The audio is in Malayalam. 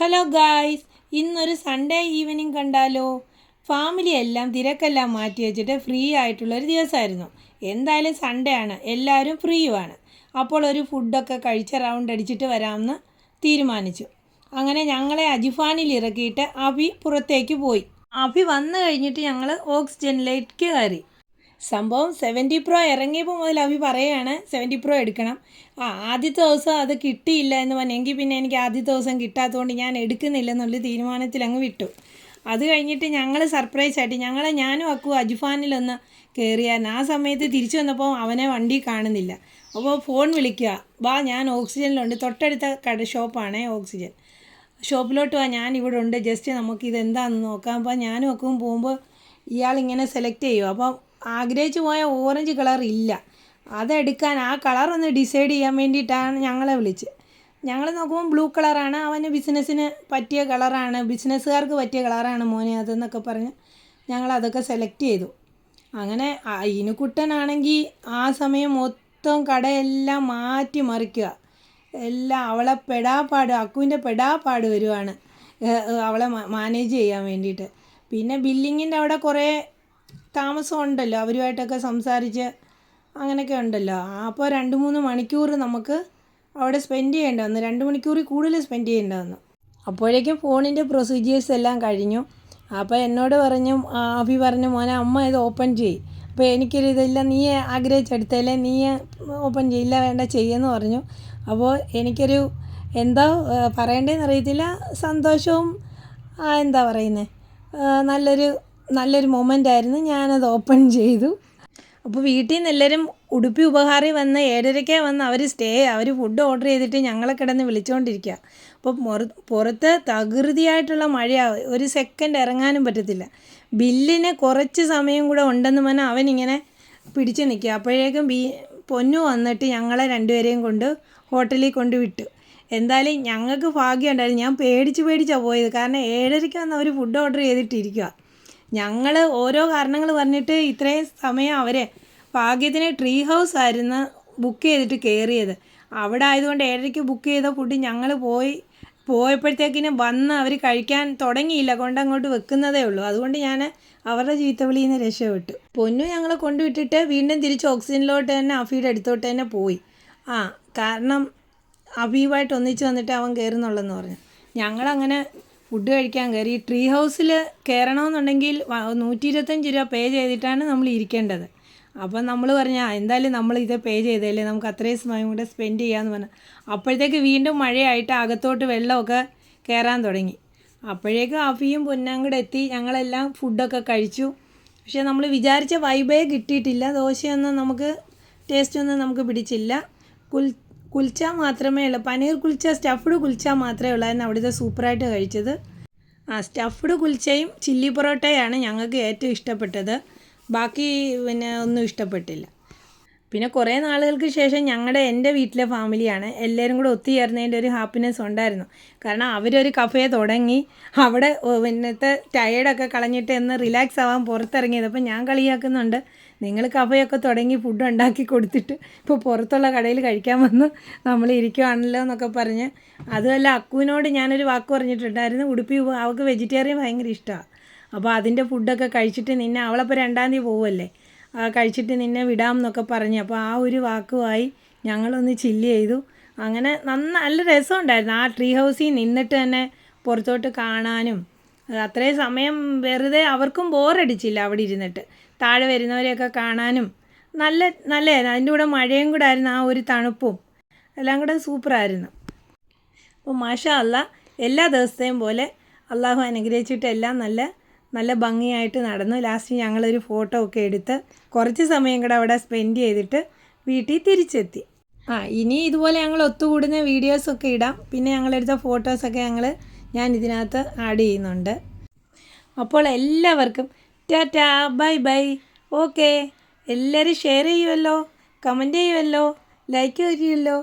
ഹലോ ഗായ്സ്, ഇന്നൊരു സൺഡേ ഈവനിങ് കണ്ടാലോ? ഫാമിലി എല്ലാം തിരക്കെല്ലാം മാറ്റി വെച്ചിട്ട് ഫ്രീ ആയിട്ടുള്ളൊരു ദിവസമായിരുന്നു. എന്തായാലും സൺഡേ ആണ്, എല്ലാവരും ഫ്രീയുമാണ്. അപ്പോൾ ഒരു ഫുഡൊക്കെ കഴിച്ച് റൗണ്ട് അടിച്ചിട്ട് വരാമെന്ന് തീരുമാനിച്ചു. അങ്ങനെ ഞങ്ങളെ അജിഫാനിൽ ഇറക്കിയിട്ട് അഭി പുറത്തേക്ക് പോയി. അഭി വന്നു കഴിഞ്ഞിട്ട് ഞങ്ങൾ ഓക്സിജനിലേക്ക് കയറി. സംഭവം 70 Pro ഇറങ്ങിയപ്പോൾ മുതൽ അഭി പറയുകയാണ് 70 Pro എടുക്കണം. ആദ്യത്തെ ദിവസം അത് കിട്ടിയില്ല എന്ന് പറഞ്ഞെങ്കിൽ പിന്നെ എനിക്ക് ആദ്യത്തെ ദിവസം കിട്ടാത്തതുകൊണ്ട് ഞാൻ എടുക്കുന്നില്ലെന്നുള്ള തീരുമാനത്തിൽ അങ്ങ് വിട്ടു. അത് കഴിഞ്ഞിട്ട് ഞങ്ങൾ സർപ്രൈസ് ആയിട്ട് ഞാനും അക്കു അജിഫാനിലൊന്ന് കയറിയായിരുന്നു. ആ സമയത്ത് തിരിച്ചു വന്നപ്പോൾ അവനെ വണ്ടി കാണുന്നില്ല. അപ്പോൾ ഫോൺ വിളിക്കുക, വാ ഞാൻ ഓക്സിജനിലുണ്ട്, തൊട്ടടുത്ത ഷോപ്പാണേ ഓക്സിജൻ. ഷോപ്പിലോട്ട് വാ, ഞാൻ ഇവിടെ ഉണ്ട്, ജസ്റ്റ് നമുക്കിത് എന്താണെന്ന് നോക്കാം. അപ്പോൾ ഞാനും അക്കുവും പോകുമ്പോൾ ഇയാളിങ്ങനെ സെലക്ട് ചെയ്യും. അപ്പം ആഗ്രഹിച്ചു പോയ ഓറഞ്ച് കളർ ഇല്ല, അതെടുക്കാൻ ആ കളറൊന്ന് ഡിസൈഡ് ചെയ്യാൻ വേണ്ടിയിട്ടാണ് ഞങ്ങളെ വിളിച്ച്. ഞങ്ങൾ നോക്കുമ്പോൾ ബ്ലൂ കളറാണ്, അവന് ബിസിനസ്സിന് പറ്റിയ കളറാണ്, ബിസിനസ്സുകാർക്ക് പറ്റിയ കളറാണ് മോനെ അതെന്നൊക്കെ പറഞ്ഞ് ഞങ്ങളതൊക്കെ സെലക്ട് ചെയ്തു. അങ്ങനെ ഇനുക്കുട്ടനാണെങ്കിൽ ആ സമയം മൊത്തം കടയെല്ലാം മാറ്റി മറിക്കുക, എല്ലാം അവളെ അക്കുവിൻ്റെ പെടാപ്പാട് വരുവാണ് അവളെ മാനേജ് ചെയ്യാൻ വേണ്ടിയിട്ട്. പിന്നെ ബില്ലിങ്ങിൻ്റെ അവിടെ കുറേ താമസം ഉണ്ടല്ലോ, അവരുമായിട്ടൊക്കെ സംസാരിച്ച് അങ്ങനെയൊക്കെ ഉണ്ടല്ലോ. അപ്പോൾ 2-3 മണിക്കൂർ നമുക്ക് അവിടെ സ്പെൻഡ് ചെയ്യേണ്ടി വന്നു, 2 മണിക്കൂറിൽ കൂടുതൽ സ്പെൻഡ് ചെയ്യേണ്ടി വന്നു. അപ്പോഴേക്കും ഫോണിൻ്റെ പ്രൊസീജിയേഴ്സ് എല്ലാം കഴിഞ്ഞു. അപ്പോൾ എന്നോട് അഭി പറഞ്ഞു, മോനെ അമ്മ ഇത് ഓപ്പൺ ചെയ്യും. അപ്പോൾ എനിക്കൊരു ഇതില്ല, നീ ആഗ്രഹിച്ചെടുത്തല്ലേ, നീ ഓപ്പൺ ചെയ്യില്ല, വേണ്ട ചെയ്യുമെന്ന് പറഞ്ഞു. അപ്പോൾ എനിക്കൊരു എന്താ പറയേണ്ടതെന്ന് അറിയത്തില്ല, സന്തോഷവും എന്താ പറയുന്നത്, നല്ലൊരു മൊമെൻ്റ് ആയിരുന്നു. ഞാനത് ഓപ്പൺ ചെയ്തു. അപ്പോൾ വീട്ടിൽ നിന്ന് എല്ലാവരും ഉടുപ്പി ഉപഹാറി വന്ന് 7:30 വന്ന് അവർ ഫുഡ് ഓർഡർ ചെയ്തിട്ട് ഞങ്ങളെ കിടന്ന് വിളിച്ചുകൊണ്ടിരിക്കുക. അപ്പോൾ പുറത്ത് തകൃതിയായിട്ടുള്ള മഴയാണ്, ഒരു സെക്കൻഡ് ഇറങ്ങാനും പറ്റത്തില്ല. ബില്ലിന് കുറച്ച് സമയം കൂടെ ഉണ്ടെന്ന് പറഞ്ഞാൽ അവനിങ്ങനെ പിടിച്ച് നിൽക്കുക. അപ്പോഴേക്കും പൊന്നു വന്നിട്ട് ഞങ്ങളെ രണ്ടുപേരെയും കൊണ്ട് ഹോട്ടലിൽ കൊണ്ട് വിട്ടു. എന്തായാലും ഞങ്ങൾക്ക് ഭാഗ്യം ഉണ്ടായിരുന്നു. ഞാൻ പേടിച്ചാണ് പോയത്, കാരണം 7:30 വന്ന് അവർ ഫുഡ് ഓർഡർ ചെയ്തിട്ടിരിക്കുക. ഞങ്ങൾ ഓരോ കാരണങ്ങൾ പറഞ്ഞിട്ട് ഇത്രയും സമയം അവരെ ഭാഗ്യത്തിന് ട്രീ ഹൗസ് ആയിരുന്നു ബുക്ക് ചെയ്തിട്ട് കയറിയത്. അവിടെ ആയതുകൊണ്ട് 7:30 ബുക്ക് ചെയ്ത ഫുഡ് ഞങ്ങൾ പോയപ്പോഴത്തേക്കിനും വന്ന് അവർ കഴിക്കാൻ തുടങ്ങിയില്ല, കൊണ്ടങ്ങോട്ട് വെക്കുന്നതേ ഉള്ളൂ. അതുകൊണ്ട് ഞാൻ അവരുടെ ചീത്തവിളിയിൽ നിന്ന് രക്ഷപ്പെട്ടു. പൊന്നു ഞങ്ങളെ കൊണ്ടുവിട്ടിട്ട് വീണ്ടും തിരിച്ച് ഓക്സിജനിലോട്ട് തന്നെ അഫിയുടെ അടുത്തോട്ട് തന്നെ പോയി. കാരണം അബീബായിട്ട് ഒന്നിച്ച് വന്നിട്ട് അവൻ കയറുന്നുള്ളെന്ന് പറഞ്ഞു. ഞങ്ങളങ്ങനെ ഫുഡ് കഴിക്കാൻ കയറി. ട്രീ ഹൗസിൽ കയറണമെന്നുണ്ടെങ്കിൽ 125 രൂപ പേ ചെയ്തിട്ടാണ് നമ്മൾ ഇരിക്കേണ്ടത്. അപ്പം നമ്മൾ പറഞ്ഞു എന്തായാലും നമ്മൾ ഇത് പേ ചെയ്തല്ലേ, നമുക്ക് അത്രയും സമയം കൂടെ സ്പെൻഡ് ചെയ്യാമെന്ന് പറഞ്ഞു. അപ്പോഴത്തേക്ക് വീണ്ടും മഴയായിട്ട് അകത്തോട്ട് വെള്ളമൊക്കെ കയറാൻ തുടങ്ങി. അപ്പോഴേക്കും അഫിയും പൊന്നാം കൂടെ എത്തി. ഞങ്ങളെല്ലാം ഫുഡൊക്കെ കഴിച്ചു. പക്ഷേ നമ്മൾ വിചാരിച്ച വൈബേ കിട്ടിയിട്ടില്ല. ദോശയൊന്നും നമുക്ക് ടേസ്റ്റൊന്നും നമുക്ക് പിടിച്ചില്ല. കുൽച്ച മാത്രമേ ഉള്ളൂ, പനീർ കുൽച്ച, സ്റ്റഫ്ഡ് കുൽച്ച മാത്രമേ ഉള്ളായിരുന്നു അവിടുത്തെ സൂപ്പറായിട്ട് കഴിച്ചത്. സ്റ്റഫ്ഡ് കുൽച്ചയും ചില്ലി പൊറോട്ടയാണ് ഞങ്ങൾക്ക് ഏറ്റവും ഇഷ്ടപ്പെട്ടത്. ബാക്കി പിന്നെ ഒന്നും ഇഷ്ടപ്പെട്ടില്ല. പിന്നെ കുറേ നാളുകൾക്ക് ശേഷം എൻ്റെ വീട്ടിലെ ഫാമിലിയാണ് എല്ലാവരും കൂടെ ഒത്തുചേർന്നതിൻ്റെ ഒരു ഹാപ്പിനെസ് ഉണ്ടായിരുന്നു. കാരണം അവരൊരു കഫേ തുടങ്ങി, അവിടെ പിന്നത്തെ ടയേർഡൊക്കെ കളഞ്ഞിട്ട് എന്ന് റിലാക്സ് ആവാൻ പുറത്തിറങ്ങിയത്. അപ്പോൾ ഞാൻ കളിയാക്കുന്നുണ്ട്, നിങ്ങൾ കഫേയൊക്കെ തുടങ്ങി ഫുഡ് ഉണ്ടാക്കി കൊടുത്തിട്ട് ഇപ്പോൾ പുറത്തുള്ള കടയിൽ കഴിക്കാൻ വന്ന് നമ്മൾ ഇരിക്കുവാണല്ലോ എന്നൊക്കെ പറഞ്ഞ്. അതുമല്ല, അക്കുവിനോട് ഞാനൊരു വാക്ക് പറഞ്ഞിട്ടുണ്ടായിരുന്നു, അവൾക്ക് വെജിറ്റേറിയൻ ഭയങ്കര ഇഷ്ടമാണ്. അപ്പോൾ അതിൻ്റെ ഫുഡൊക്കെ കഴിച്ചിട്ട് അവളപ്പോൾ 2-ാം തീയതി പോവുമല്ലേ, കഴിച്ചിട്ട് നിന്നെ വിടാം എന്നൊക്കെ പറഞ്ഞ്. അപ്പോൾ ആ ഒരു വാക്കുമായി ഞങ്ങളൊന്ന് ചില്ല് ചെയ്തു. അങ്ങനെ നല്ല രസമുണ്ടായിരുന്നു. ആ ട്രീ ഹൗസിൽ നിന്നിട്ട് തന്നെ പുറത്തോട്ട് കാണാനും അത്രയും സമയം വെറുതെ അവർക്കും ബോറടിച്ചില്ല അവിടെ ഇരുന്നിട്ട്. താഴെ വരുന്നവരെയൊക്കെ കാണാനും നല്ലതായിരുന്നു. അതിൻ്റെ കൂടെ മഴയും കൂടെ ആയിരുന്നു, ആ ഒരു തണുപ്പും എല്ലാം കൂടെ സൂപ്പറായിരുന്നു. അപ്പോൾ മാഷാ അല്ലാ, എല്ലാ ദിവസത്തെയും പോലെ അള്ളാഹു അനുഗ്രഹിച്ചിട്ട് എല്ലാം നല്ല ഭംഗിയായിട്ട് നടന്നു. ലാസ്റ്റ് ഞങ്ങളൊരു ഫോട്ടോ ഒക്കെ എടുത്ത് കുറച്ച് സമയം കൂടെ അവിടെ സ്പെൻഡ് ചെയ്തിട്ട് വീട്ടിൽ തിരിച്ചെത്തി. ഇനി ഇതുപോലെ ഞങ്ങൾ ഒത്തുകൂടുന്ന വീഡിയോസൊക്കെ ഇടാം. പിന്നെ ഞങ്ങളെടുത്ത ഫോട്ടോസൊക്കെ ഞാൻ ഇതിനകത്ത് ആഡ് ചെയ്യുന്നുണ്ട്. അപ്പോൾ എല്ലാവർക്കും ടാറ്റാ, ബൈ. ഓക്കെ, എല്ലാവരും ഷെയർ ചെയ്യുമല്ലോ, കമൻറ്റ് ചെയ്യുമല്ലോ, ലൈക്ക് ചെയ്യുമല്ലോ.